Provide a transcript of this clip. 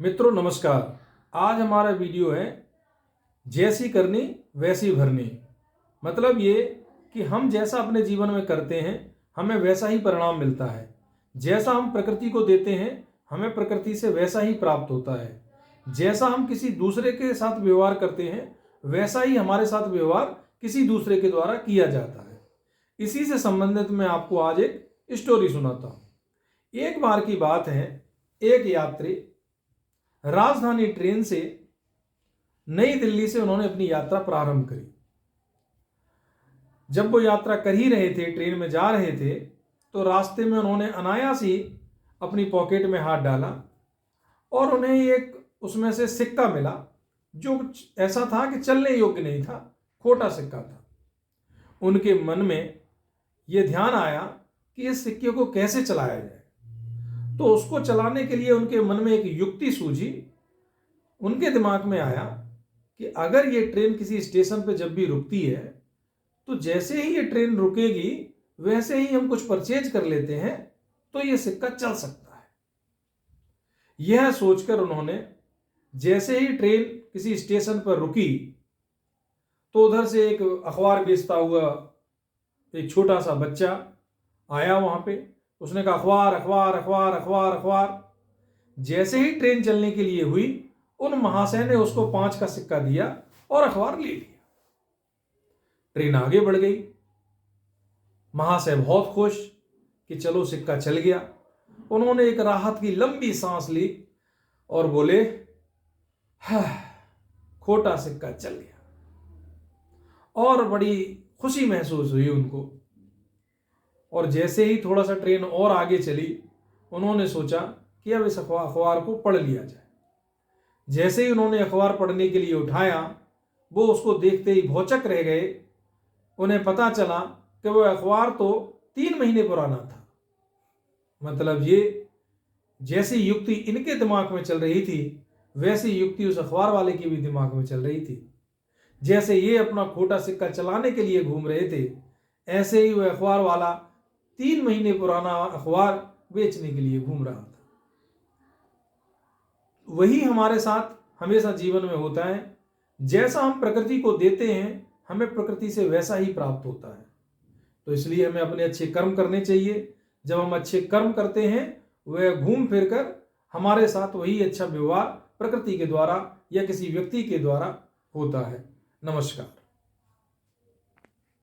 मित्रों नमस्कार। आज हमारा वीडियो है जैसी करनी वैसी भरनी। मतलब ये कि हम जैसा अपने जीवन में करते हैं हमें वैसा ही परिणाम मिलता है। जैसा हम प्रकृति को देते हैं हमें प्रकृति से वैसा ही प्राप्त होता है। जैसा हम किसी दूसरे के साथ व्यवहार करते हैं वैसा ही हमारे साथ व्यवहार किसी दूसरे के द्वारा किया जाता है। इसी से संबंधित मैं आपको आज एक स्टोरी सुनाता हूँ। एक बार की बात है, एक यात्री राजधानी ट्रेन से नई दिल्ली से उन्होंने अपनी यात्रा प्रारंभ करी। जब वो यात्रा कर ही रहे थे, ट्रेन में जा रहे थे, तो रास्ते में उन्होंने अनायास ही अपनी पॉकेट में हाथ डाला और उन्हें एक उसमें से सिक्का मिला जो ऐसा था कि चलने योग्य नहीं था, खोटा सिक्का था। उनके मन में यह ध्यान आया कि इस सिक्के को कैसे चलाया जाए। तो उसको चलाने के लिए उनके मन में एक युक्ति सूझी। उनके दिमाग में आया कि अगर ये ट्रेन किसी स्टेशन पर जब भी रुकती है तो जैसे ही ये ट्रेन रुकेगी वैसे ही हम कुछ परचेज कर लेते हैं तो ये सिक्का चल सकता है। यह सोचकर उन्होंने जैसे ही ट्रेन किसी स्टेशन पर रुकी तो उधर से एक अखबार बेचता हुआ एक छोटा सा बच्चा आया वहां पे। उसने कहा अखबार अखबार अखबार अखबार अखबार। जैसे ही ट्रेन चलने के लिए हुई उन महाशय ने उसको 5 का सिक्का दिया और अखबार ले लिया। ट्रेन आगे बढ़ गई। महाशय बहुत खुश कि चलो सिक्का चल गया। उन्होंने एक राहत की लंबी सांस ली और बोले खोटा सिक्का चल गया। और बड़ी खुशी महसूस हुई उनको। और जैसे ही थोड़ा सा ट्रेन और आगे चली उन्होंने सोचा कि अब इस अखबार को पढ़ लिया जाए। जैसे ही उन्होंने अखबार पढ़ने के लिए उठाया वो उसको देखते ही भौचक रह गए। उन्हें पता चला कि वो अखबार तो 3 महीने पुराना था। मतलब ये जैसी युक्ति इनके दिमाग में चल रही थी वैसी युक्ति उस अखबार वाले के भी दिमाग में चल रही थी। जैसे ये अपना खोटा सिक्का चलाने के लिए घूम रहे थे ऐसे ही वह अखबार वाला 3 महीने पुराना अखबार बेचने के लिए घूम रहा था। वही हमारे साथ हमेशा जीवन में होता है। जैसा हम प्रकृति को देते हैं हमें प्रकृति से वैसा ही प्राप्त होता है। तो इसलिए हमें अपने अच्छे कर्म करने चाहिए। जब हम अच्छे कर्म करते हैं वह घूम फिर कर हमारे साथ वही अच्छा व्यवहार प्रकृति के द्वारा या किसी व्यक्ति के द्वारा होता है। नमस्कार।